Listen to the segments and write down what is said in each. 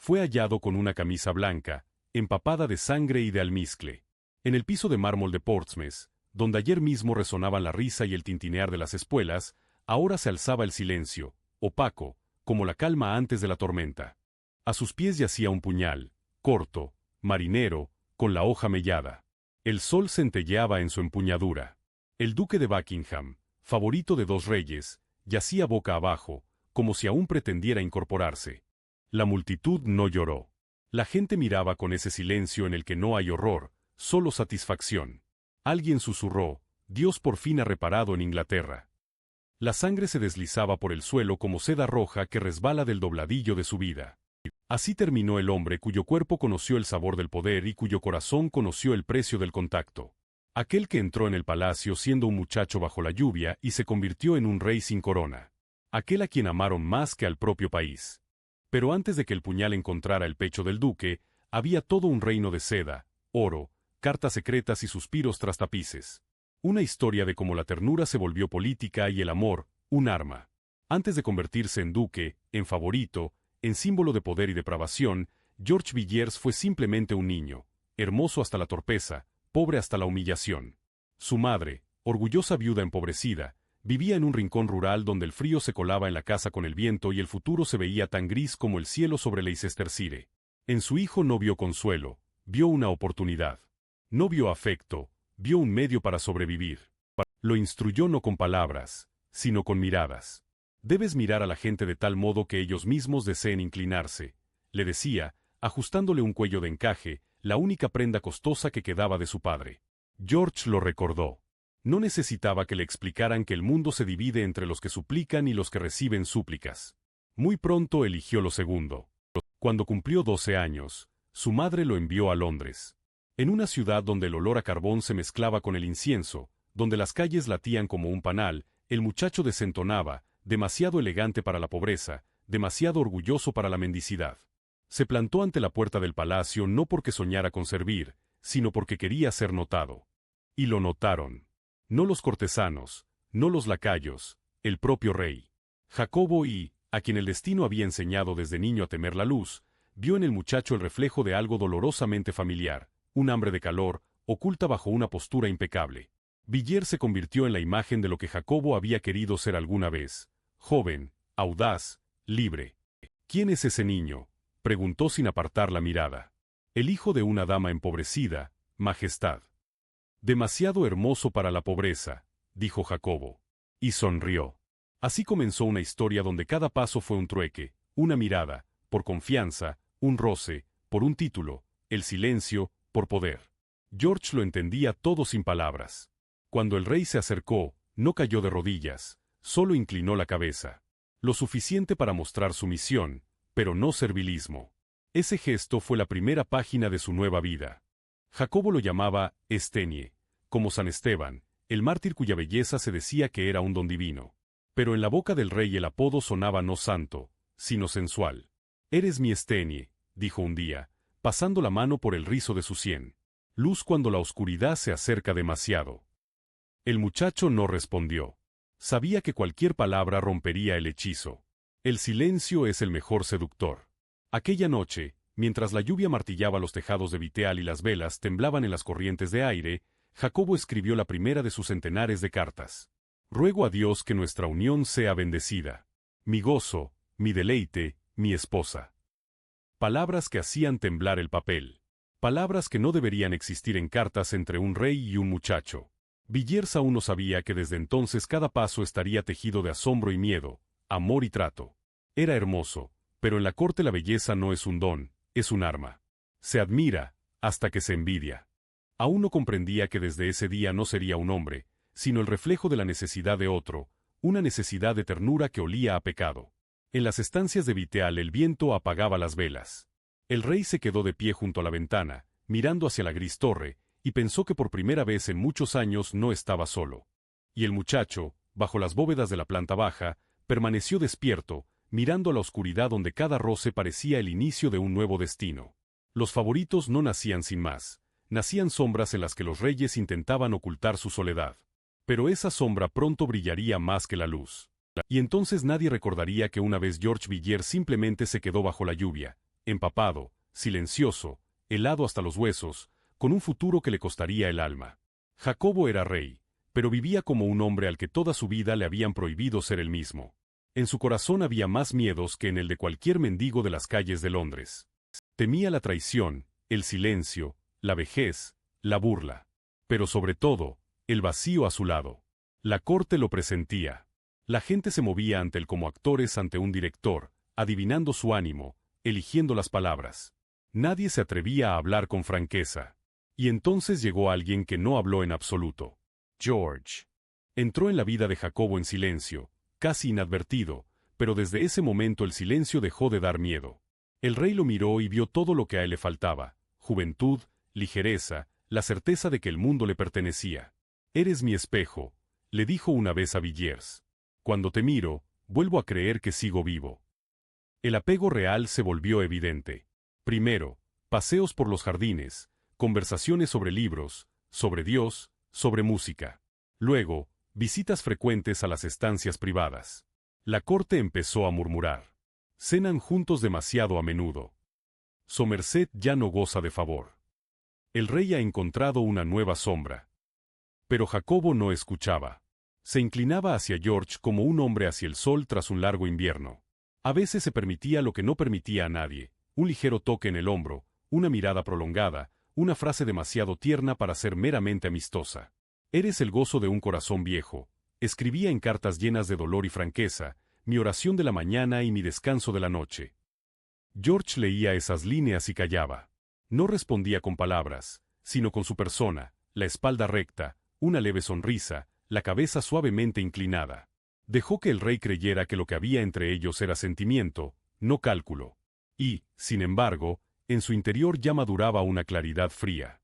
fue hallado con una camisa blanca, empapada de sangre y de almizcle. En el piso de mármol de Portsmouth, donde ayer mismo resonaban la risa y el tintinear de las espuelas, ahora se alzaba el silencio, opaco, como la calma antes de la tormenta. A sus pies yacía un puñal, corto, marinero, con la hoja mellada. El sol centelleaba en su empuñadura. El duque de Buckingham, favorito de dos reyes, yacía boca abajo, como si aún pretendiera incorporarse. La multitud no lloró. La gente miraba con ese silencio en el que no hay horror, solo satisfacción. Alguien susurró: Dios por fin ha reparado en Inglaterra. La sangre se deslizaba por el suelo como seda roja que resbala del dobladillo de su vida. Así terminó el hombre cuyo cuerpo conoció el sabor del poder y cuyo corazón conoció el precio del contacto. Aquel que entró en el palacio siendo un muchacho bajo la lluvia y se convirtió en un rey sin corona. Aquel a quien amaron más que al propio país. Pero antes de que el puñal encontrara el pecho del duque, había todo un reino de seda, oro, cartas secretas y suspiros tras tapices. Una historia de cómo la ternura se volvió política y el amor, un arma. Antes de convertirse en duque, en favorito, en símbolo de poder y depravación, George Villiers fue simplemente un niño, hermoso hasta la torpeza, pobre hasta la humillación. Su madre, orgullosa viuda empobrecida, vivía en un rincón rural donde el frío se colaba en la casa con el viento y el futuro se veía tan gris como el cielo sobre Leicestershire. En su hijo no vio consuelo, vio una oportunidad. No vio afecto, vio un medio para sobrevivir. Lo instruyó no con palabras, sino con miradas. Debes mirar a la gente de tal modo que ellos mismos deseen inclinarse, le decía, ajustándole un cuello de encaje, la única prenda costosa que quedaba de su padre. George lo recordó. No necesitaba que le explicaran que el mundo se divide entre los que suplican y los que reciben súplicas. Muy pronto eligió lo segundo. Cuando cumplió 12 años, su madre lo envió a Londres. En una ciudad donde el olor a carbón se mezclaba con el incienso, donde las calles latían como un panal, el muchacho desentonaba, demasiado elegante para la pobreza, demasiado orgulloso para la mendicidad. Se plantó ante la puerta del palacio no porque soñara con servir, sino porque quería ser notado. Y lo notaron. No los cortesanos, no los lacayos, el propio rey. Jacobo y, a quien el destino había enseñado desde niño a temer la luz, vio en el muchacho el reflejo de algo dolorosamente familiar, un hambre de calor, oculta bajo una postura impecable. Villiers se convirtió en la imagen de lo que Jacobo había querido ser alguna vez, joven, audaz, libre. ¿Quién es ese niño?, preguntó sin apartar la mirada. El hijo de una dama empobrecida, Majestad. Demasiado hermoso para la pobreza, dijo Jacobo. Y sonrió. Así comenzó una historia donde cada paso fue un trueque, una mirada, por confianza, un roce, por un título, el silencio, por poder. George lo entendía todo sin palabras. Cuando el rey se acercó, no cayó de rodillas, solo inclinó la cabeza. Lo suficiente para mostrar sumisión, pero no servilismo. Ese gesto fue la primera página de su nueva vida. Jacobo lo llamaba Estenie, como San Esteban, el mártir cuya belleza se decía que era un don divino. Pero en la boca del rey el apodo sonaba no santo, sino sensual. «Eres mi Estenie», dijo un día, pasando la mano por el rizo de su sien. Luz cuando la oscuridad se acerca demasiado. El muchacho no respondió. Sabía que cualquier palabra rompería el hechizo. El silencio es el mejor seductor. Aquella noche, mientras la lluvia martillaba los tejados de Viteal y las velas temblaban en las corrientes de aire, Jacobo escribió la primera de sus centenares de cartas. «Ruego a Dios que nuestra unión sea bendecida. Mi gozo, mi deleite, mi esposa». Palabras que hacían temblar el papel. Palabras que no deberían existir en cartas entre un rey y un muchacho. Villiers aún no sabía que desde entonces cada paso estaría tejido de asombro y miedo, amor y trato. Era hermoso, pero en la corte la belleza no es un don, es un arma. Se admira, hasta que se envidia. Aún no comprendía que desde ese día no sería un hombre, sino el reflejo de la necesidad de otro, una necesidad de ternura que olía a pecado. En las estancias de Viteal el viento apagaba las velas. El rey se quedó de pie junto a la ventana, mirando hacia la gris torre, y pensó que por primera vez en muchos años no estaba solo. Y el muchacho, bajo las bóvedas de la planta baja, permaneció despierto, mirando a la oscuridad donde cada roce parecía el inicio de un nuevo destino. Los favoritos no nacían sin más, nacían sombras en las que los reyes intentaban ocultar su soledad. Pero esa sombra pronto brillaría más que la luz. Y entonces nadie recordaría que una vez George Villiers simplemente se quedó bajo la lluvia, empapado, silencioso, helado hasta los huesos, con un futuro que le costaría el alma. Jacobo era rey, pero vivía como un hombre al que toda su vida le habían prohibido ser el mismo. En su corazón había más miedos que en el de cualquier mendigo de las calles de Londres. Temía la traición, el silencio, la vejez, la burla. Pero sobre todo, el vacío a su lado. La corte lo presentía. La gente se movía ante él como actores ante un director, adivinando su ánimo, eligiendo las palabras. Nadie se atrevía a hablar con franqueza. Y entonces llegó alguien que no habló en absoluto. George. Entró en la vida de Jacobo en silencio, casi inadvertido, pero desde ese momento el silencio dejó de dar miedo. El rey lo miró y vio todo lo que a él le faltaba: juventud, ligereza, la certeza de que el mundo le pertenecía. «Eres mi espejo», le dijo una vez a Villiers. «Cuando te miro, vuelvo a creer que sigo vivo». El apego real se volvió evidente. Primero, paseos por los jardines, conversaciones sobre libros, sobre Dios, sobre música. Luego, visitas frecuentes a las estancias privadas. La corte empezó a murmurar. Cenan juntos demasiado a menudo. Somerset ya no goza de favor. El rey ha encontrado una nueva sombra. Pero Jacobo no escuchaba. Se inclinaba hacia George como un hombre hacia el sol tras un largo invierno. A veces se permitía lo que no permitía a nadie: un ligero toque en el hombro, una mirada prolongada, una frase demasiado tierna para ser meramente amistosa. «Eres el gozo de un corazón viejo», escribía en cartas llenas de dolor y franqueza, «mi oración de la mañana y mi descanso de la noche». George leía esas líneas y callaba. No respondía con palabras, sino con su persona, la espalda recta, una leve sonrisa, la cabeza suavemente inclinada. Dejó que el rey creyera que lo que había entre ellos era sentimiento, no cálculo. Y, sin embargo, en su interior ya maduraba una claridad fría.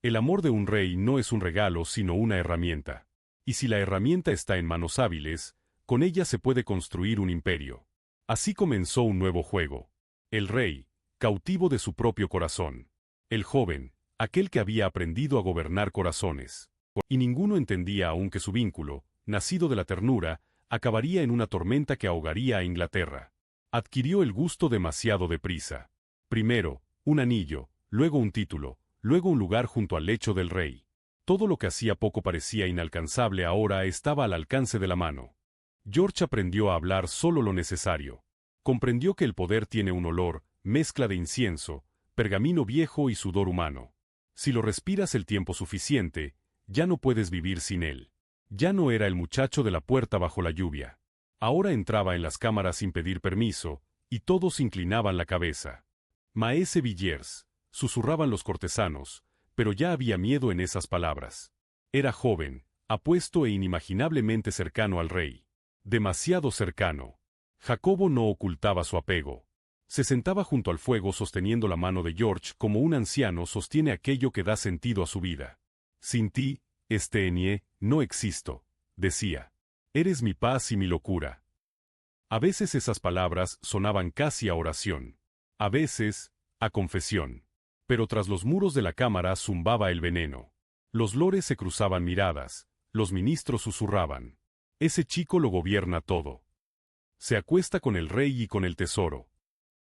El amor de un rey no es un regalo sino una herramienta. Y si la herramienta está en manos hábiles, con ella se puede construir un imperio. Así comenzó un nuevo juego. El rey, cautivo de su propio corazón. El joven, aquel que había aprendido a gobernar corazones. Y ninguno entendía aún que su vínculo, nacido de la ternura, acabaría en una tormenta que ahogaría a Inglaterra. Adquirió el gusto demasiado deprisa. Primero, un anillo, luego un título, luego un lugar junto al lecho del rey. Todo lo que hacía poco parecía inalcanzable ahora estaba al alcance de la mano. George aprendió a hablar solo lo necesario. Comprendió que el poder tiene un olor, mezcla de incienso, pergamino viejo y sudor humano. Si lo respiras el tiempo suficiente, ya no puedes vivir sin él. Ya no era el muchacho de la puerta bajo la lluvia. Ahora entraba en las cámaras sin pedir permiso, y todos inclinaban la cabeza. «Maese Villiers», susurraban los cortesanos, pero ya había miedo en esas palabras. Era joven, apuesto e inimaginablemente cercano al rey. Demasiado cercano. Jacobo no ocultaba su apego. Se sentaba junto al fuego sosteniendo la mano de George como un anciano sostiene aquello que da sentido a su vida. «Sin ti, Stenie, no existo», decía. «Eres mi paz y mi locura». A veces esas palabras sonaban casi a oración. A veces, a confesión. Pero tras los muros de la cámara zumbaba el veneno. Los lores se cruzaban miradas, los ministros susurraban. «Ese chico lo gobierna todo. Se acuesta con el rey y con el tesoro».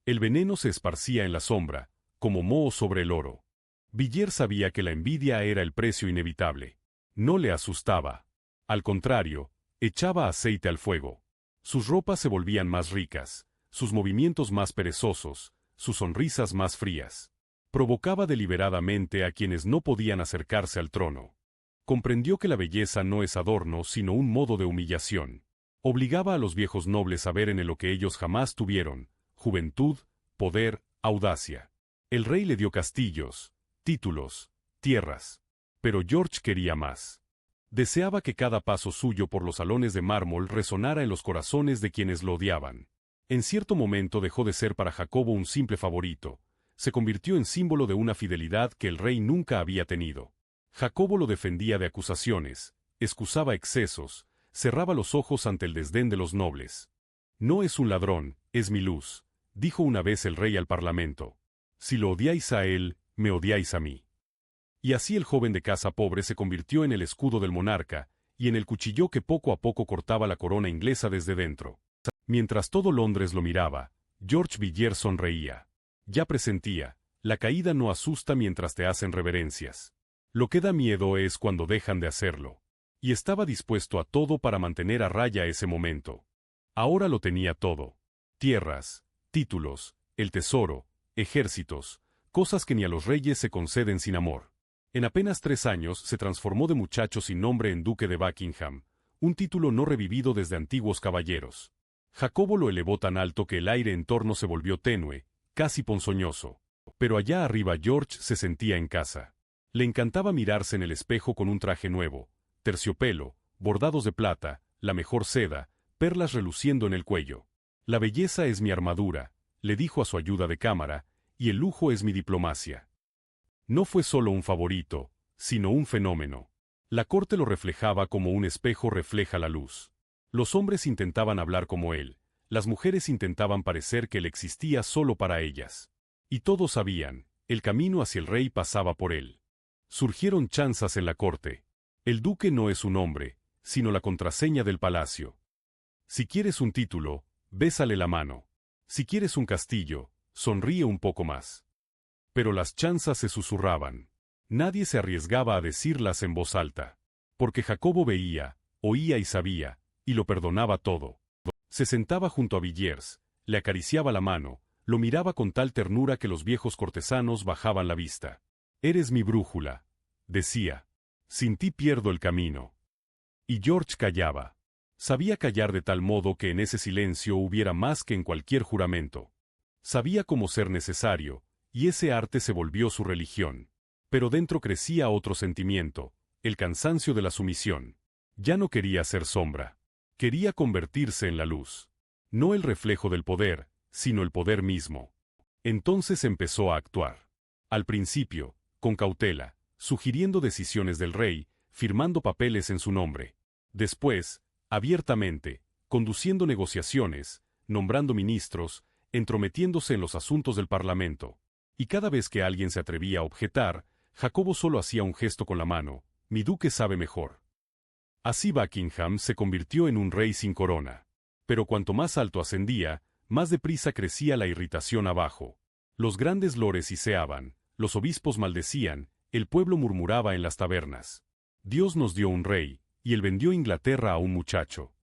El veneno se esparcía en la sombra, como moho sobre el oro. Villiers sabía que la envidia era el precio inevitable. No le asustaba. Al contrario, echaba aceite al fuego. Sus ropas se volvían más ricas, sus movimientos más perezosos, sus sonrisas más frías. Provocaba deliberadamente a quienes no podían acercarse al trono. Comprendió que la belleza no es adorno sino un modo de humillación. Obligaba a los viejos nobles a ver en él lo que ellos jamás tuvieron: juventud, poder, audacia. El rey le dio castillos, títulos, tierras. Pero George quería más. Deseaba que cada paso suyo por los salones de mármol resonara en los corazones de quienes lo odiaban. En cierto momento dejó de ser para Jacobo un simple favorito. Se convirtió en símbolo de una fidelidad que el rey nunca había tenido. Jacobo lo defendía de acusaciones, excusaba excesos, cerraba los ojos ante el desdén de los nobles. «No es un ladrón, es mi luz», dijo una vez el rey al parlamento. «Si lo odiáis a él, me odiáis a mí». Y así el joven de casa pobre se convirtió en el escudo del monarca, y en el cuchillo que poco a poco cortaba la corona inglesa desde dentro. Mientras todo Londres lo miraba, George Villiers sonreía. Ya presentía, la caída no asusta mientras te hacen reverencias. Lo que da miedo es cuando dejan de hacerlo. Y estaba dispuesto a todo para mantener a raya ese momento. Ahora lo tenía todo. Tierras, títulos, el tesoro, ejércitos, cosas que ni a los reyes se conceden sin amor. En apenas 3 años se transformó de muchacho sin nombre en duque de Buckingham, un título no revivido desde antiguos caballeros. Jacobo lo elevó tan alto que el aire en torno se volvió tenue, casi ponzoñoso. Pero allá arriba George se sentía en casa. Le encantaba mirarse en el espejo con un traje nuevo, terciopelo, bordados de plata, la mejor seda, perlas reluciendo en el cuello. La belleza es mi armadura, le dijo a su ayuda de cámara, y el lujo es mi diplomacia. No fue solo un favorito, sino un fenómeno. La corte lo reflejaba como un espejo refleja la luz. Los hombres intentaban hablar como él, las mujeres intentaban parecer que él existía solo para ellas. Y todos sabían, el camino hacia el rey pasaba por él. Surgieron chanzas en la corte. El duque no es un hombre, sino la contraseña del palacio. Si quieres un título, bésale la mano. Si quieres un castillo, sonríe un poco más. Pero las chanzas se susurraban. Nadie se arriesgaba a decirlas en voz alta. Porque Jacobo veía, oía y sabía, y lo perdonaba todo. Se sentaba junto a Villiers, le acariciaba la mano, lo miraba con tal ternura que los viejos cortesanos bajaban la vista. «Eres mi brújula», decía. «Sin ti pierdo el camino». Y George callaba. Sabía callar de tal modo que en ese silencio hubiera más que en cualquier juramento. Sabía cómo ser necesario, y ese arte se volvió su religión. Pero dentro crecía otro sentimiento, el cansancio de la sumisión. Ya no quería ser sombra. Quería convertirse en la luz. No el reflejo del poder, sino el poder mismo. Entonces empezó a actuar. Al principio, con cautela, sugiriendo decisiones del rey, firmando papeles en su nombre. Después, abiertamente, conduciendo negociaciones, nombrando ministros, entrometiéndose en los asuntos del parlamento. Y cada vez que alguien se atrevía a objetar, Jacobo solo hacía un gesto con la mano: «Mi duque sabe mejor». Así Buckingham se convirtió en un rey sin corona. Pero cuanto más alto ascendía, más deprisa crecía la irritación abajo. Los grandes lores hiceaban, los obispos maldecían, el pueblo murmuraba en las tabernas. Dios nos dio un rey, y él vendió Inglaterra a un muchacho.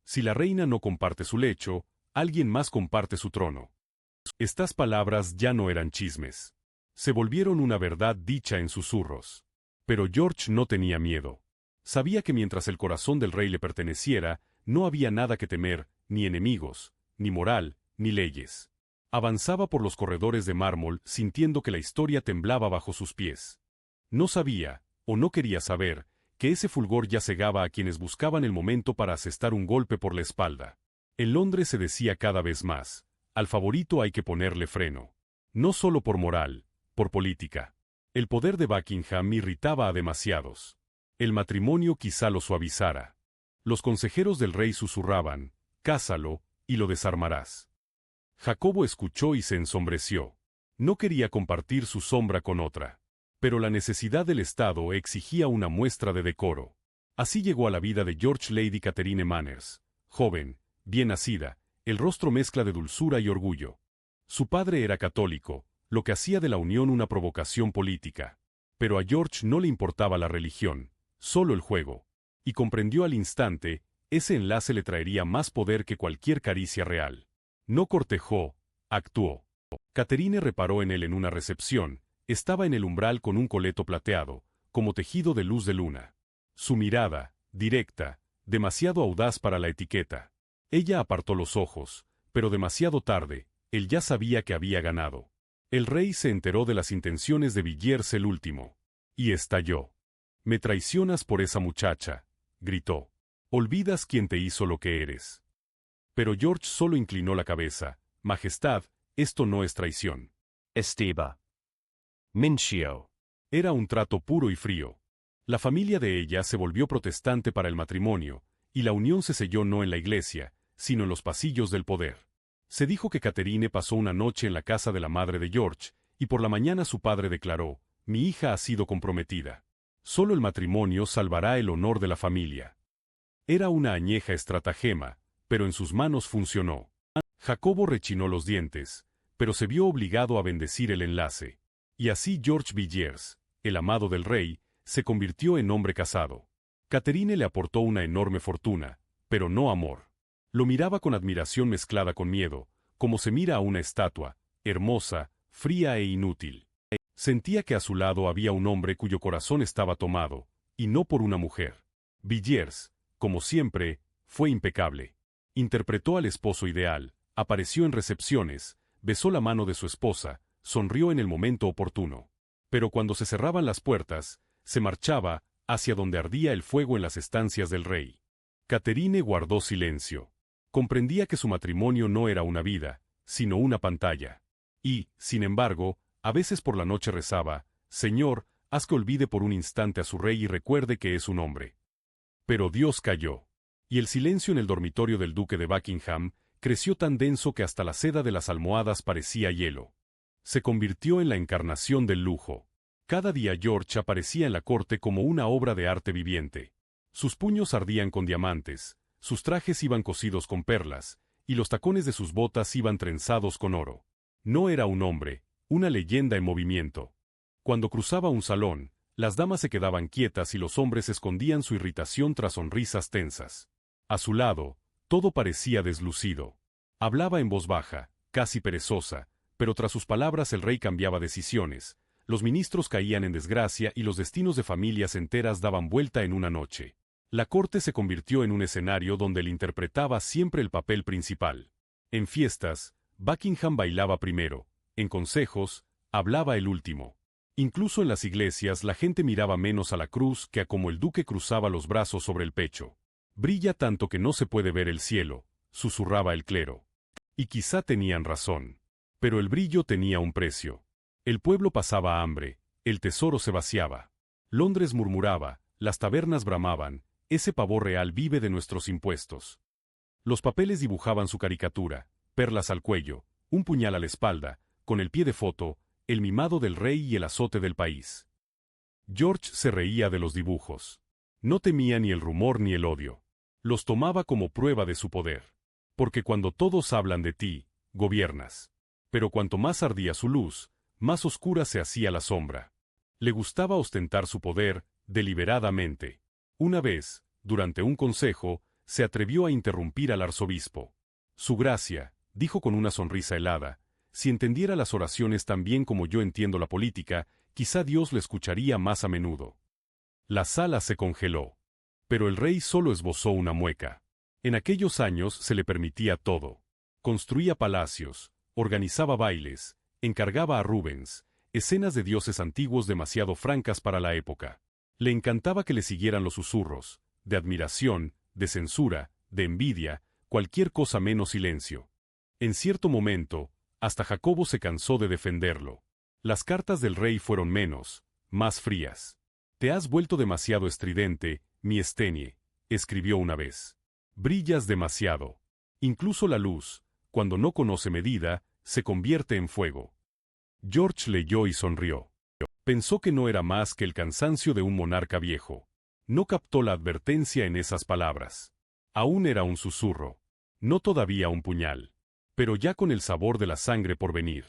Si la reina no comparte su lecho, alguien más comparte su trono. Estas palabras ya no eran chismes. Se volvieron una verdad dicha en susurros. Pero George no tenía miedo. Sabía que mientras el corazón del rey le perteneciera, no había nada que temer, ni enemigos, ni moral, ni leyes. Avanzaba por los corredores de mármol sintiendo que la historia temblaba bajo sus pies. No sabía, o no quería saber, que ese fulgor ya cegaba a quienes buscaban el momento para asestar un golpe por la espalda. En Londres se decía cada vez más: al favorito hay que ponerle freno. No solo por moral, por política. El poder de Buckingham irritaba a demasiados. El matrimonio quizá lo suavizara. Los consejeros del rey susurraban: «Cásalo, y lo desarmarás». Jacobo escuchó y se ensombreció. No quería compartir su sombra con otra. Pero la necesidad del Estado exigía una muestra de decoro. Así llegó a la vida de George Lady Catherine Manners, joven, bien nacida, el rostro mezcla de dulzura y orgullo. Su padre era católico, lo que hacía de la unión una provocación política. Pero a George no le importaba la religión, solo el juego. Y comprendió al instante, ese enlace le traería más poder que cualquier caricia real. No cortejó, actuó. Catherine reparó en él en una recepción. Estaba en el umbral con un coleto plateado, como tejido de luz de luna. Su mirada, directa, demasiado audaz para la etiqueta. Ella apartó los ojos, pero demasiado tarde, él ya sabía que había ganado. El rey se enteró de las intenciones de Villiers el último. Y estalló. «Me traicionas por esa muchacha», gritó. «Olvidas quién te hizo lo que eres». Pero George solo inclinó la cabeza. «Majestad, esto no es traición». Esteba. Mincio. Era un trato puro y frío. La familia de ella se volvió protestante para el matrimonio, y la unión se selló no en la iglesia, sino en los pasillos del poder. Se dijo que Catherine pasó una noche en la casa de la madre de George, y por la mañana su padre declaró: «Mi hija ha sido comprometida. Solo el matrimonio salvará el honor de la familia». Era una añeja estratagema, pero en sus manos funcionó. Jacobo rechinó los dientes, pero se vio obligado a bendecir el enlace. Y así George Villiers, el amado del rey, se convirtió en hombre casado. Catherine le aportó una enorme fortuna, pero no amor. Lo miraba con admiración mezclada con miedo, como se mira a una estatua, hermosa, fría e inútil. Sentía que a su lado había un hombre cuyo corazón estaba tomado, y no por una mujer. Villiers, como siempre, fue impecable. Interpretó al esposo ideal, apareció en recepciones, besó la mano de su esposa, sonrió en el momento oportuno. Pero cuando se cerraban las puertas, se marchaba hacia donde ardía el fuego en las estancias del rey. Catherine guardó silencio. Comprendía que su matrimonio no era una vida, sino una pantalla. Y, sin embargo, a veces por la noche rezaba: Señor, haz que olvide por un instante a su rey y recuerde que es un hombre. Pero Dios calló. Y el silencio en el dormitorio del duque de Buckingham creció tan denso que hasta la seda de las almohadas parecía hielo. Se convirtió en la encarnación del lujo. Cada día George aparecía en la corte como una obra de arte viviente. Sus puños ardían con diamantes, sus trajes iban cosidos con perlas, y los tacones de sus botas iban trenzados con oro. No era un hombre, una leyenda en movimiento. Cuando cruzaba un salón, las damas se quedaban quietas y los hombres escondían su irritación tras sonrisas tensas. A su lado, todo parecía deslucido. Hablaba en voz baja, casi perezosa, pero tras sus palabras el rey cambiaba decisiones, los ministros caían en desgracia y los destinos de familias enteras daban vuelta en una noche. La corte se convirtió en un escenario donde él interpretaba siempre el papel principal. En fiestas, Buckingham bailaba primero, en consejos, hablaba el último. Incluso en las iglesias la gente miraba menos a la cruz que a cómo el duque cruzaba los brazos sobre el pecho. Brilla tanto que no se puede ver el cielo, susurraba el clero. Y quizá tenían razón. Pero el brillo tenía un precio. El pueblo pasaba hambre, el tesoro se vaciaba. Londres murmuraba, las tabernas bramaban, ese pavo real vive de nuestros impuestos. Los papeles dibujaban su caricatura, perlas al cuello, un puñal a la espalda, con el pie de foto, el mimado del rey y el azote del país. George se reía de los dibujos. No temía ni el rumor ni el odio. Los tomaba como prueba de su poder. Porque cuando todos hablan de ti, gobiernas. Pero cuanto más ardía su luz, más oscura se hacía la sombra. Le gustaba ostentar su poder, deliberadamente. Una vez, durante un consejo, se atrevió a interrumpir al arzobispo. Su gracia, dijo con una sonrisa helada, si entendiera las oraciones tan bien como yo entiendo la política, quizá Dios le escucharía más a menudo. La sala se congeló. Pero el rey solo esbozó una mueca. En aquellos años se le permitía todo. Construía palacios, organizaba bailes, encargaba a Rubens, escenas de dioses antiguos demasiado francas para la época. Le encantaba que le siguieran los susurros, de admiración, de censura, de envidia, cualquier cosa menos silencio. En cierto momento, hasta Jacobo se cansó de defenderlo. Las cartas del rey fueron menos, más frías. Te has vuelto demasiado estridente, mi Estenie, escribió una vez. Brillas demasiado. Incluso la luz, cuando no conoce medida, se convierte en fuego. George leyó y sonrió. Pensó que no era más que el cansancio de un monarca viejo. No captó la advertencia en esas palabras. Aún era un susurro. No todavía un puñal. Pero ya con el sabor de la sangre por venir.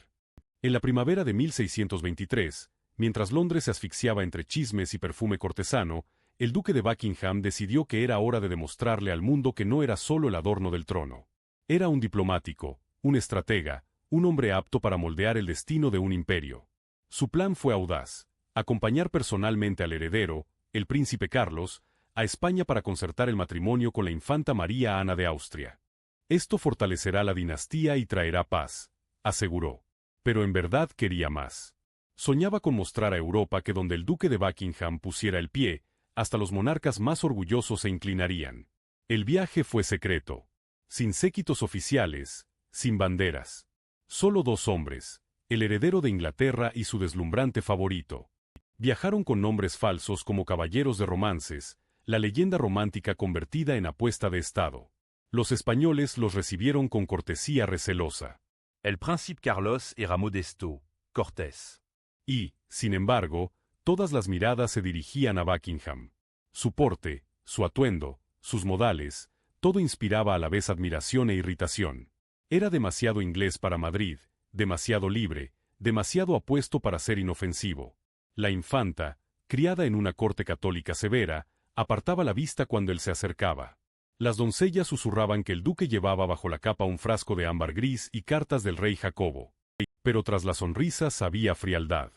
En la primavera de 1623, mientras Londres se asfixiaba entre chismes y perfume cortesano, el duque de Buckingham decidió que era hora de demostrarle al mundo que no era solo el adorno del trono. Era un diplomático, un estratega, un hombre apto para moldear el destino de un imperio. Su plan fue audaz: acompañar personalmente al heredero, el príncipe Carlos, a España para concertar el matrimonio con la infanta María Ana de Austria. Esto fortalecerá la dinastía y traerá paz, aseguró. Pero en verdad quería más. Soñaba con mostrar a Europa que donde el duque de Buckingham pusiera el pie, hasta los monarcas más orgullosos se inclinarían. El viaje fue secreto, sin séquitos oficiales, sin banderas. Solo dos hombres, el heredero de Inglaterra y su deslumbrante favorito. Viajaron con nombres falsos como caballeros de romances, la leyenda romántica convertida en apuesta de Estado. Los españoles los recibieron con cortesía recelosa. El príncipe Carlos era modesto, cortés. Y, sin embargo, todas las miradas se dirigían a Buckingham. Su porte, su atuendo, sus modales, todo inspiraba a la vez admiración e irritación. Era demasiado inglés para Madrid, demasiado libre, demasiado apuesto para ser inofensivo. La infanta, criada en una corte católica severa, apartaba la vista cuando él se acercaba. Las doncellas susurraban que el duque llevaba bajo la capa un frasco de ámbar gris y cartas del rey Jacobo. Pero tras las sonrisas había frialdad.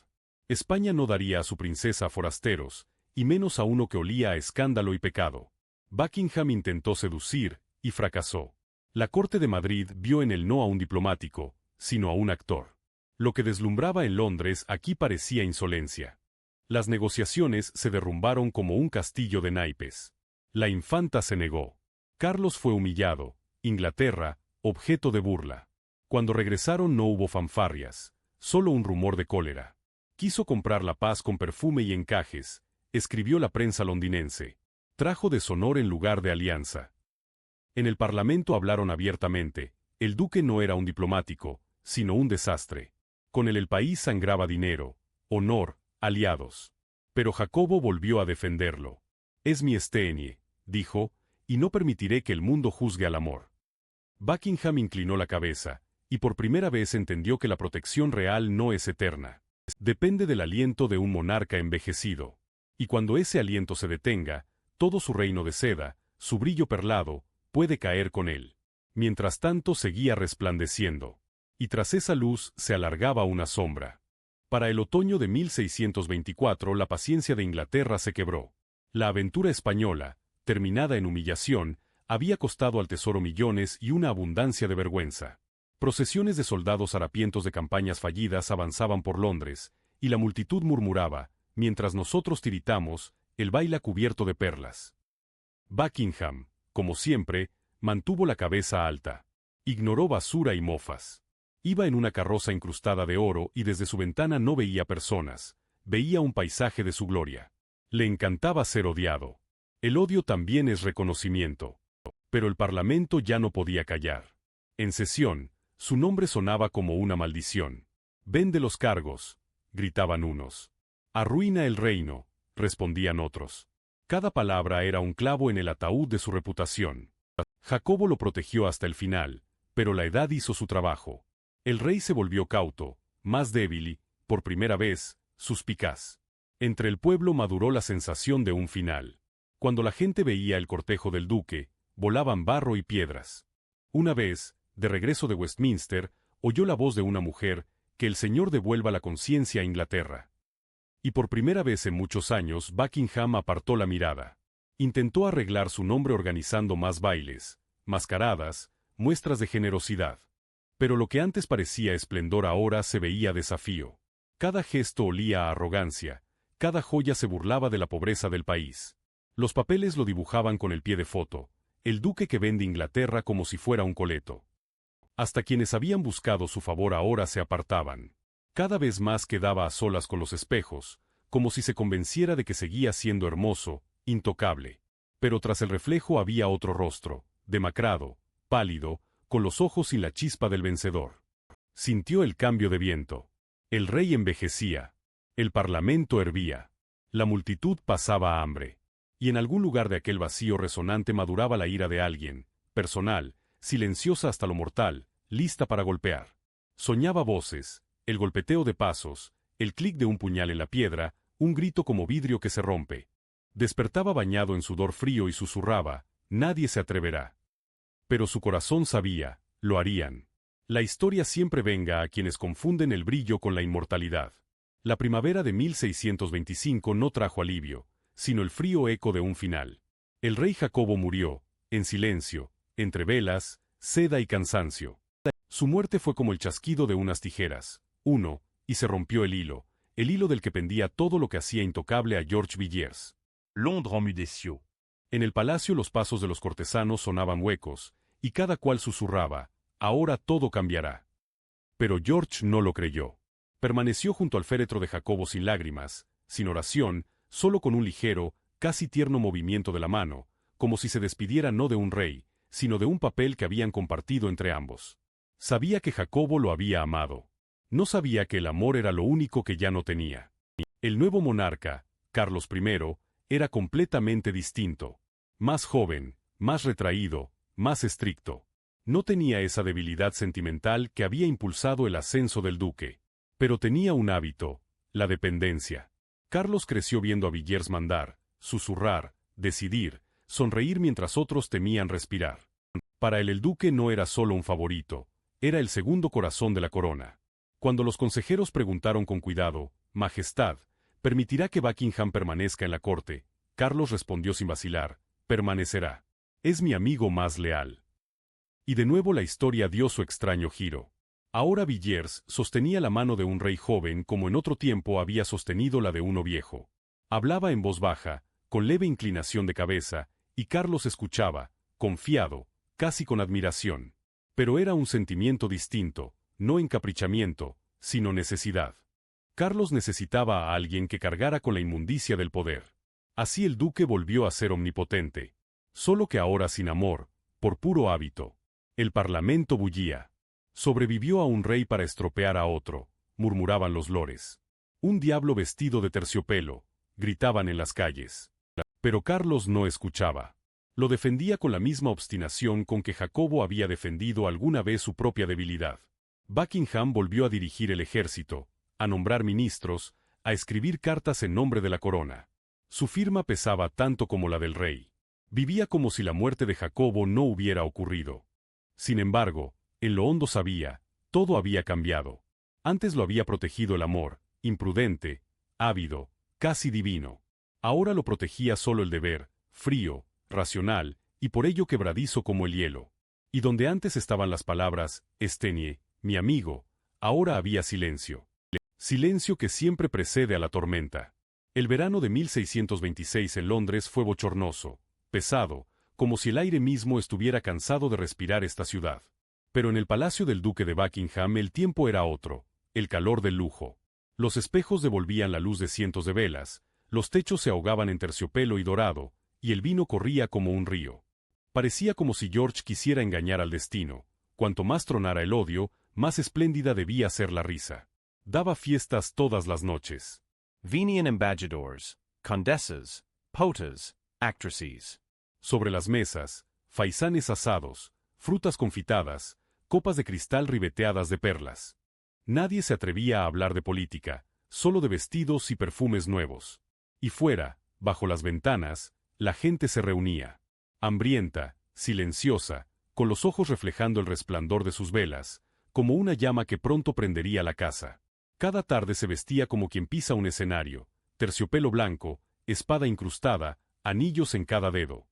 España no daría a su princesa a forasteros, y menos a uno que olía a escándalo y pecado. Buckingham intentó seducir, y fracasó. La corte de Madrid vio en él no a un diplomático, sino a un actor. Lo que deslumbraba en Londres aquí parecía insolencia. Las negociaciones se derrumbaron como un castillo de naipes. La infanta se negó. Carlos fue humillado, Inglaterra, objeto de burla. Cuando regresaron no hubo fanfarrias, solo un rumor de cólera. Quiso comprar la paz con perfume y encajes, escribió la prensa londinense. Trajo deshonor en lugar de alianza. En el Parlamento hablaron abiertamente, el duque no era un diplomático, sino un desastre. Con él el país sangraba dinero, honor, aliados. Pero Jacobo volvió a defenderlo. Es mi Stenie, dijo, y no permitiré que el mundo juzgue al amor. Buckingham inclinó la cabeza, y por primera vez entendió que la protección real no es eterna. Depende del aliento de un monarca envejecido. Y cuando ese aliento se detenga, todo su reino de seda, su brillo perlado, puede caer con él. Mientras tanto seguía resplandeciendo. Y tras esa luz se alargaba una sombra. Para el otoño de 1624 la paciencia de Inglaterra se quebró. La aventura española, terminada en humillación, había costado al tesoro millones y una abundancia de vergüenza. Procesiones de soldados harapientos de campañas fallidas avanzaban por Londres, y la multitud murmuraba, mientras nosotros tiritamos, el baile cubierto de perlas. Buckingham, como siempre, mantuvo la cabeza alta. Ignoró basura y mofas. Iba en una carroza incrustada de oro y desde su ventana no veía personas, veía un paisaje de su gloria. Le encantaba ser odiado. El odio también es reconocimiento. Pero el Parlamento ya no podía callar. En sesión, su nombre sonaba como una maldición. «Vende los cargos», gritaban unos. «Arruina el reino», respondían otros. Cada palabra era un clavo en el ataúd de su reputación. Jacobo lo protegió hasta el final, pero la edad hizo su trabajo. El rey se volvió cauto, más débil y, por primera vez, suspicaz. Entre el pueblo maduró la sensación de un final. Cuando la gente veía el cortejo del duque, volaban barro y piedras. Una vez, de regreso de Westminster, oyó la voz de una mujer, que el Señor devuelva la conciencia a Inglaterra. Y por primera vez en muchos años Buckingham apartó la mirada. Intentó arreglar su nombre organizando más bailes, mascaradas, muestras de generosidad. Pero lo que antes parecía esplendor ahora se veía desafío. Cada gesto olía a arrogancia, cada joya se burlaba de la pobreza del país. Los papeles lo dibujaban con el pie de foto, el duque que vende Inglaterra como si fuera un coleto. Hasta quienes habían buscado su favor ahora se apartaban. Cada vez más quedaba a solas con los espejos, como si se convenciera de que seguía siendo hermoso, intocable. Pero tras el reflejo había otro rostro, demacrado, pálido, con los ojos sin la chispa del vencedor. Sintió el cambio de viento. El rey envejecía. El parlamento hervía. La multitud pasaba hambre. Y en algún lugar de aquel vacío resonante maduraba la ira de alguien, personal, silenciosa hasta lo mortal, lista para golpear. Soñaba voces, el golpeteo de pasos, el clic de un puñal en la piedra, un grito como vidrio que se rompe. Despertaba bañado en sudor frío y susurraba, «Nadie se atreverá». Pero su corazón sabía, lo harían. La historia siempre venga a quienes confunden el brillo con la inmortalidad. La primavera de 1625 no trajo alivio, sino el frío eco de un final. El rey Jacobo murió, en silencio, entre velas, seda y cansancio. Su muerte fue como el chasquido de unas tijeras, y se rompió el hilo del que pendía todo lo que hacía intocable a George Villiers. Londres enmudeció. En el palacio los pasos de los cortesanos sonaban huecos, y cada cual susurraba, «Ahora todo cambiará». Pero George no lo creyó. Permaneció junto al féretro de Jacobo sin lágrimas, sin oración, solo con un ligero, casi tierno movimiento de la mano, como si se despidiera no de un rey, sino de un papel que habían compartido entre ambos. Sabía que Jacobo lo había amado. No sabía que el amor era lo único que ya no tenía. El nuevo monarca, Carlos I, era completamente distinto. Más joven, más retraído, más estricto. No tenía esa debilidad sentimental que había impulsado el ascenso del duque. Pero tenía un hábito, la dependencia. Carlos creció viendo a Villers mandar, susurrar, decidir, sonreír mientras otros temían respirar. Para él el duque no era solo un favorito, era el segundo corazón de la corona. Cuando los consejeros preguntaron con cuidado, «Majestad, ¿permitirá que Buckingham permanezca en la corte?», Carlos respondió sin vacilar, «Permanecerá. Es mi amigo más leal». Y de nuevo la historia dio su extraño giro. Ahora Villers sostenía la mano de un rey joven como en otro tiempo había sostenido la de uno viejo. Hablaba en voz baja, con leve inclinación de cabeza, y Carlos escuchaba, confiado, casi con admiración. Pero era un sentimiento distinto, no encaprichamiento, sino necesidad. Carlos necesitaba a alguien que cargara con la inmundicia del poder. Así el duque volvió a ser omnipotente. Solo que ahora sin amor, por puro hábito. El parlamento bullía. Sobrevivió a un rey para estropear a otro, murmuraban los lores. Un diablo vestido de terciopelo, gritaban en las calles. Pero Carlos no escuchaba. Lo defendía con la misma obstinación con que Jacobo había defendido alguna vez su propia debilidad. Buckingham volvió a dirigir el ejército, a nombrar ministros, a escribir cartas en nombre de la corona. Su firma pesaba tanto como la del rey. Vivía como si la muerte de Jacobo no hubiera ocurrido. Sin embargo, en lo hondo sabía, todo había cambiado. Antes lo había protegido el amor, imprudente, ávido, casi divino. Ahora lo protegía solo el deber, frío, racional, y por ello quebradizo como el hielo. Y donde antes estaban las palabras, Estenie, mi amigo, ahora había silencio. Silencio que siempre precede a la tormenta. El verano de 1626 en Londres fue bochornoso, pesado, como si el aire mismo estuviera cansado de respirar esta ciudad. Pero en el palacio del duque de Buckingham el tiempo era otro, el calor del lujo. Los espejos devolvían la luz de cientos de velas, los techos se ahogaban en terciopelo y dorado, y el vino corría como un río. Parecía como si George quisiera engañar al destino. Cuanto más tronara el odio, más espléndida debía ser la risa. Daba fiestas todas las noches. Venian ambassadors, condesas, potas, actresses. Sobre las mesas, faisanes asados, frutas confitadas, copas de cristal ribeteadas de perlas. Nadie se atrevía a hablar de política, solo de vestidos y perfumes nuevos. Y fuera, bajo las ventanas, la gente se reunía. Hambrienta, silenciosa, con los ojos reflejando el resplandor de sus velas, como una llama que pronto prendería la casa. Cada tarde se vestía como quien pisa un escenario, terciopelo blanco, espada incrustada, anillos en cada dedo.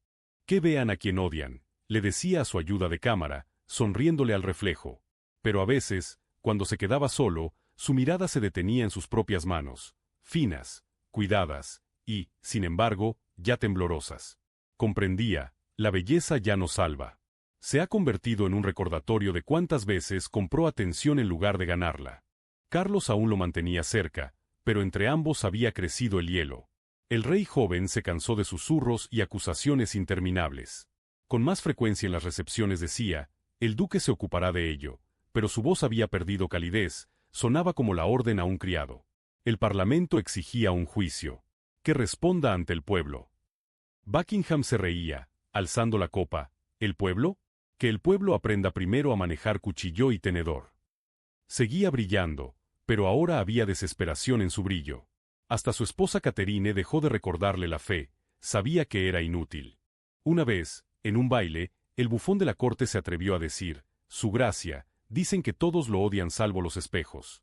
Que vean a quien odian, le decía a su ayuda de cámara, sonriéndole al reflejo. Pero a veces, cuando se quedaba solo, su mirada se detenía en sus propias manos, finas, cuidadas, y, sin embargo, ya temblorosas. Comprendía, la belleza ya no salva. Se ha convertido en un recordatorio de cuántas veces compró atención en lugar de ganarla. Carlos aún lo mantenía cerca, pero entre ambos había crecido el hielo. El rey joven se cansó de susurros y acusaciones interminables. Con más frecuencia en las recepciones decía, el duque se ocupará de ello, pero su voz había perdido calidez, sonaba como la orden a un criado. El parlamento exigía un juicio. Que responda ante el pueblo. Buckingham se reía, alzando la copa. ¿El pueblo? Que el pueblo aprenda primero a manejar cuchillo y tenedor. Seguía brillando, pero ahora había desesperación en su brillo. Hasta su esposa Catherine dejó de recordarle la fe, sabía que era inútil. Una vez, en un baile, el bufón de la corte se atrevió a decir, «Su gracia, dicen que todos lo odian salvo los espejos».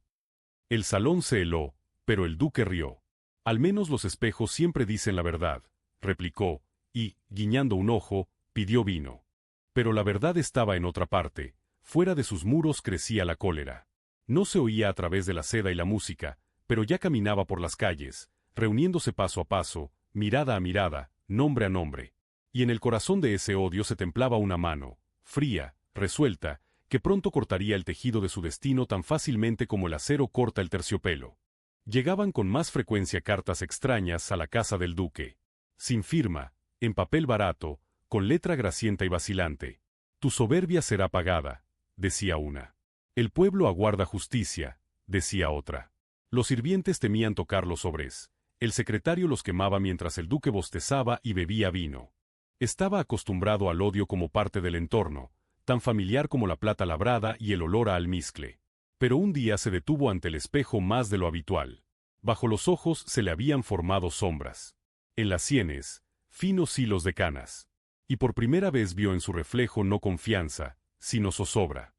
El salón se heló, pero el duque rió. «Al menos los espejos siempre dicen la verdad», replicó, y, guiñando un ojo, pidió vino. Pero la verdad estaba en otra parte, fuera de sus muros crecía la cólera. No se oía a través de la seda y la música, pero ya caminaba por las calles, reuniéndose paso a paso, mirada a mirada, nombre a nombre. Y en el corazón de ese odio se templaba una mano, fría, resuelta, que pronto cortaría el tejido de su destino tan fácilmente como el acero corta el terciopelo. Llegaban con más frecuencia cartas extrañas a la casa del duque. Sin firma, en papel barato, con letra grasienta y vacilante. «Tu soberbia será pagada», decía una. «El pueblo aguarda justicia», decía otra. Los sirvientes temían tocar los sobres. El secretario los quemaba mientras el duque bostezaba y bebía vino. Estaba acostumbrado al odio como parte del entorno, tan familiar como la plata labrada y el olor a almizcle. Pero un día se detuvo ante el espejo más de lo habitual. Bajo los ojos se le habían formado sombras. En las sienes, finos hilos de canas. Y por primera vez vio en su reflejo no confianza, sino zozobra.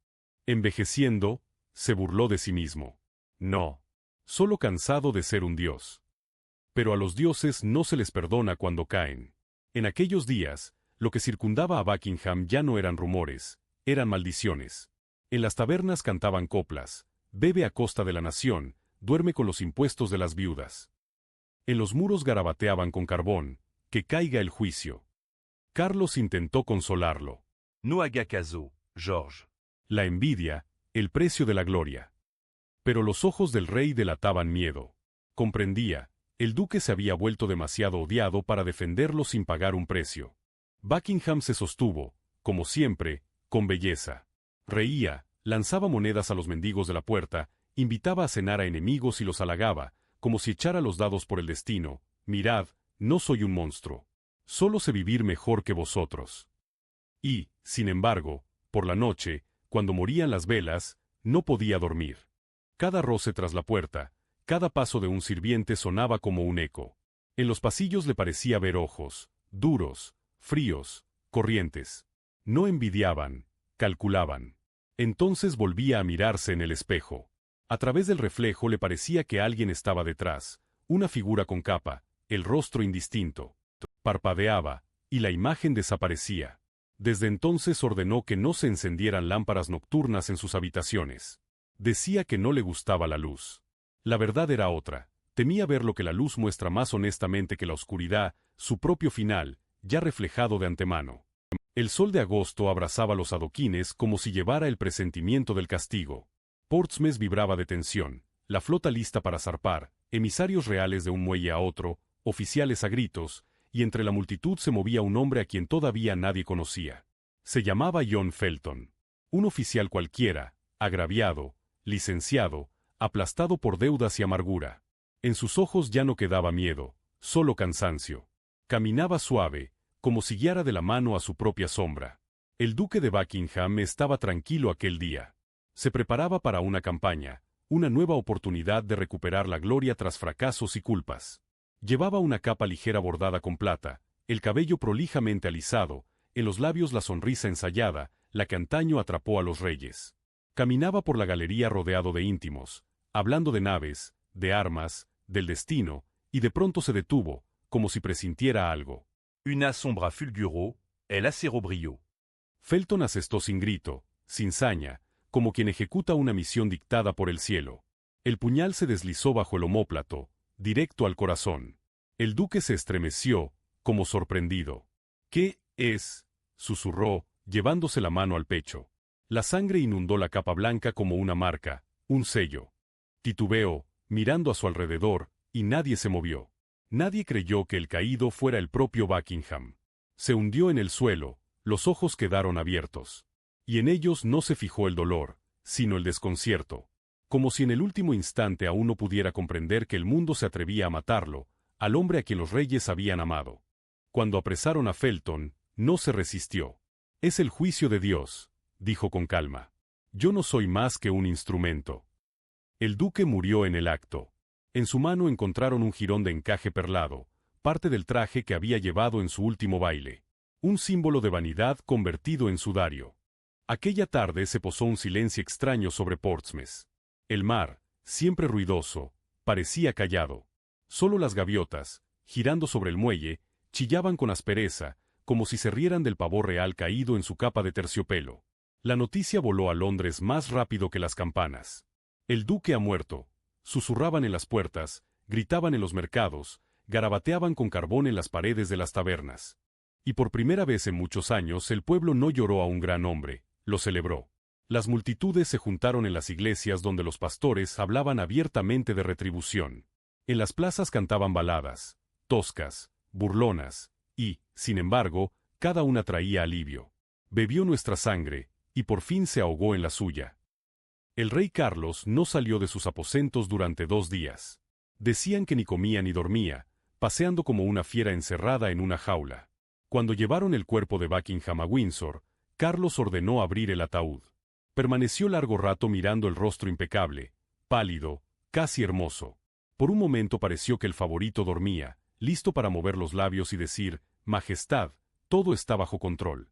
Envejeciendo, se burló de sí mismo. No. Solo cansado de ser un dios. Pero a los dioses no se les perdona cuando caen. En aquellos días, lo que circundaba a Buckingham ya no eran rumores, eran maldiciones. En las tabernas cantaban coplas, bebe a costa de la nación, duerme con los impuestos de las viudas. En los muros garabateaban con carbón, que caiga el juicio. Carlos intentó consolarlo. No haga caso, George. La envidia, el precio de la gloria. Pero los ojos del rey delataban miedo. Comprendía, el duque se había vuelto demasiado odiado para defenderlo sin pagar un precio. Buckingham se sostuvo, como siempre, con belleza. Reía, lanzaba monedas a los mendigos de la puerta, invitaba a cenar a enemigos y los halagaba, como si echara los dados por el destino. Mirad, no soy un monstruo. Solo sé vivir mejor que vosotros. Y, sin embargo, por la noche, cuando morían las velas, no podía dormir. Cada roce tras la puerta, cada paso de un sirviente sonaba como un eco. En los pasillos le parecía ver ojos, duros, fríos, corrientes. No envidiaban, calculaban. Entonces volvía a mirarse en el espejo. A través del reflejo le parecía que alguien estaba detrás, una figura con capa, el rostro indistinto. Parpadeaba, y la imagen desaparecía. Desde entonces ordenó que no se encendieran lámparas nocturnas en sus habitaciones. Decía que no le gustaba la luz. La verdad era otra. Temía ver lo que la luz muestra más honestamente que la oscuridad, su propio final, ya reflejado de antemano. El sol de agosto abrazaba los adoquines como si llevara el presentimiento del castigo. Portsmouth vibraba de tensión, la flota lista para zarpar, emisarios reales de un muelle a otro, oficiales a gritos, y entre la multitud se movía un hombre a quien todavía nadie conocía. Se llamaba John Felton. Un oficial cualquiera, agraviado, licenciado, aplastado por deudas y amargura. En sus ojos ya no quedaba miedo, solo cansancio. Caminaba suave, como si guiara de la mano a su propia sombra. El duque de Buckingham estaba tranquilo aquel día. Se preparaba para una campaña, una nueva oportunidad de recuperar la gloria tras fracasos y culpas. Llevaba una capa ligera bordada con plata, el cabello prolijamente alisado, en los labios la sonrisa ensayada, la que antaño atrapó a los reyes. Caminaba por la galería rodeado de íntimos, hablando de naves, de armas, del destino, y de pronto se detuvo, como si presintiera algo. Una sombra fulguró, el acero brilló. Felton asestó sin grito, sin saña, como quien ejecuta una misión dictada por el cielo. El puñal se deslizó bajo el omóplato, directo al corazón. El duque se estremeció, como sorprendido. ¿Qué es?, susurró, llevándose la mano al pecho. La sangre inundó la capa blanca como una marca, un sello. Titubeó, mirando a su alrededor, y nadie se movió. Nadie creyó que el caído fuera el propio Buckingham. Se hundió en el suelo, los ojos quedaron abiertos. Y en ellos no se fijó el dolor, sino el desconcierto. Como si en el último instante aún no pudiera comprender que el mundo se atrevía a matarlo, al hombre a quien los reyes habían amado. Cuando apresaron a Felton, no se resistió. «Es el juicio de Dios», dijo con calma. «Yo no soy más que un instrumento». El duque murió en el acto. En su mano encontraron un jirón de encaje perlado, parte del traje que había llevado en su último baile. Un símbolo de vanidad convertido en sudario. Aquella tarde se posó un silencio extraño sobre Portsmouth. El mar, siempre ruidoso, parecía callado. Solo las gaviotas, girando sobre el muelle, chillaban con aspereza, como si se rieran del pavor real caído en su capa de terciopelo. La noticia voló a Londres más rápido que las campanas. El duque ha muerto. Susurraban en las puertas, gritaban en los mercados, garabateaban con carbón en las paredes de las tabernas. Y por primera vez en muchos años el pueblo no lloró a un gran hombre, lo celebró. Las multitudes se juntaron en las iglesias donde los pastores hablaban abiertamente de retribución. En las plazas cantaban baladas, toscas, burlonas, y, sin embargo, cada una traía alivio. Bebió nuestra sangre, y por fin se ahogó en la suya. El rey Carlos no salió de sus aposentos durante 2 días. Decían que ni comía ni dormía, paseando como una fiera encerrada en una jaula. Cuando llevaron el cuerpo de Buckingham a Windsor, Carlos ordenó abrir el ataúd. Permaneció largo rato mirando el rostro impecable, pálido, casi hermoso. Por un momento pareció que el favorito dormía, listo para mover los labios y decir, «Majestad, todo está bajo control».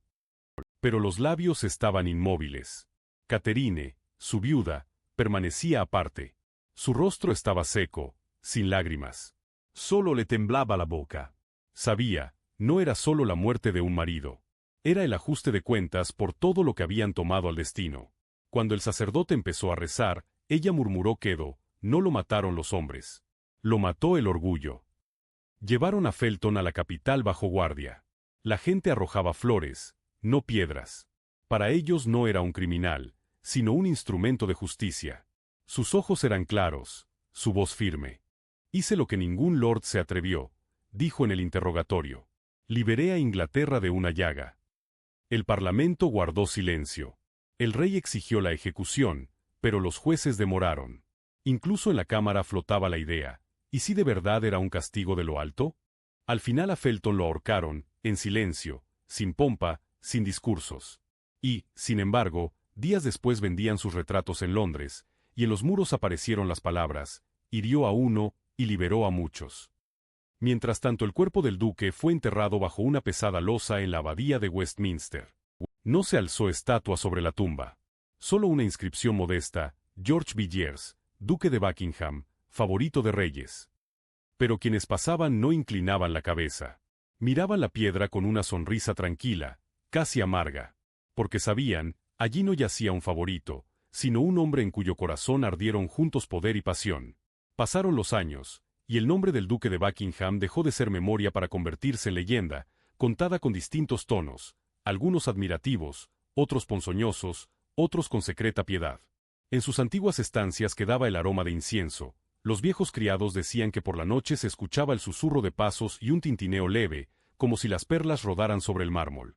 Pero los labios estaban inmóviles. Catherine, su viuda, permanecía aparte. Su rostro estaba seco, sin lágrimas. Solo le temblaba la boca. Sabía, no era solo la muerte de un marido. Era el ajuste de cuentas por todo lo que habían tomado al destino. Cuando el sacerdote empezó a rezar, ella murmuró quedo, no lo mataron los hombres. Lo mató el orgullo. Llevaron a Felton a la capital bajo guardia. La gente arrojaba flores, no piedras. Para ellos no era un criminal, sino un instrumento de justicia. Sus ojos eran claros, su voz firme. Hice lo que ningún lord se atrevió, dijo en el interrogatorio. Liberé a Inglaterra de una llaga. El parlamento guardó silencio. El rey exigió la ejecución, pero los jueces demoraron. Incluso en la cámara flotaba la idea, ¿y si de verdad era un castigo de lo alto? Al final a Felton lo ahorcaron, en silencio, sin pompa, sin discursos. Y, sin embargo, días después vendían sus retratos en Londres, y en los muros aparecieron las palabras, hirió a uno y liberó a muchos. Mientras tanto el cuerpo del duque fue enterrado bajo una pesada losa en la abadía de Westminster. No se alzó estatua sobre la tumba. Solo una inscripción modesta, George Villiers, duque de Buckingham, favorito de reyes. Pero quienes pasaban no inclinaban la cabeza. Miraban la piedra con una sonrisa tranquila, casi amarga. Porque sabían, allí no yacía un favorito, sino un hombre en cuyo corazón ardieron juntos poder y pasión. Pasaron los años, y el nombre del duque de Buckingham dejó de ser memoria para convertirse en leyenda, contada con distintos tonos, algunos admirativos, otros ponzoñosos, otros con secreta piedad. En sus antiguas estancias quedaba el aroma de incienso. Los viejos criados decían que por la noche se escuchaba el susurro de pasos y un tintineo leve, como si las perlas rodaran sobre el mármol.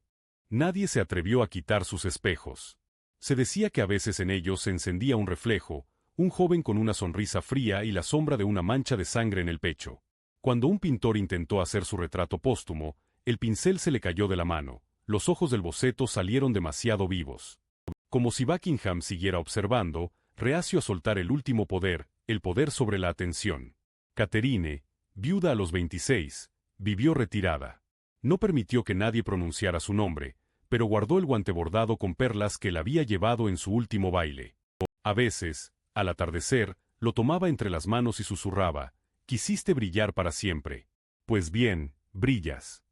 Nadie se atrevió a quitar sus espejos. Se decía que a veces en ellos se encendía un reflejo, un joven con una sonrisa fría y la sombra de una mancha de sangre en el pecho. Cuando un pintor intentó hacer su retrato póstumo, el pincel se le cayó de la mano, los ojos del boceto salieron demasiado vivos. Como si Buckingham siguiera observando, reacio a soltar el último poder, el poder sobre la atención. Catherine, viuda a los 26, vivió retirada. No permitió que nadie pronunciara su nombre, pero guardó el guante bordado con perlas que él había llevado en su último baile. A veces, al atardecer, lo tomaba entre las manos y susurraba, «Quisiste brillar para siempre. Pues bien, brillas».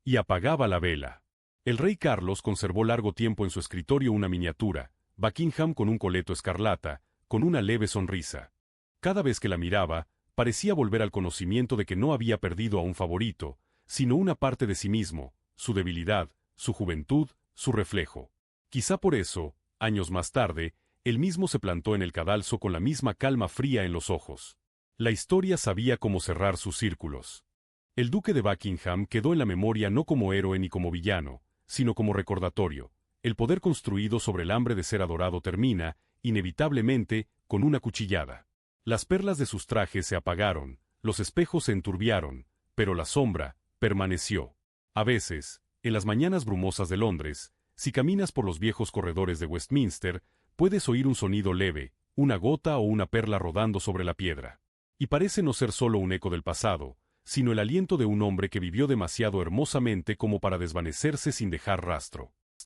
Y apagaba la vela. El rey Carlos conservó largo tiempo en su escritorio una miniatura, Buckingham con un coleto escarlata, con una leve sonrisa. Cada vez que la miraba, parecía volver al conocimiento de que no había perdido a un favorito, sino una parte de sí mismo, su debilidad, su juventud, su reflejo. Quizá por eso, años más tarde, él mismo se plantó en el cadalso con la misma calma fría en los ojos. La historia sabía cómo cerrar sus círculos. El duque de Buckingham quedó en la memoria no como héroe ni como villano, sino como recordatorio. El poder construido sobre el hambre de ser adorado termina, inevitablemente, con una cuchillada. Las perlas de sus trajes se apagaron, los espejos se enturbiaron, pero la sombra permaneció. A veces, en las mañanas brumosas de Londres, si caminas por los viejos corredores de Westminster, puedes oír un sonido leve, una gota o una perla rodando sobre la piedra. Y parece no ser solo un eco del pasado, sino el aliento de un hombre que vivió demasiado hermosamente como para desvanecerse sin dejar rastro.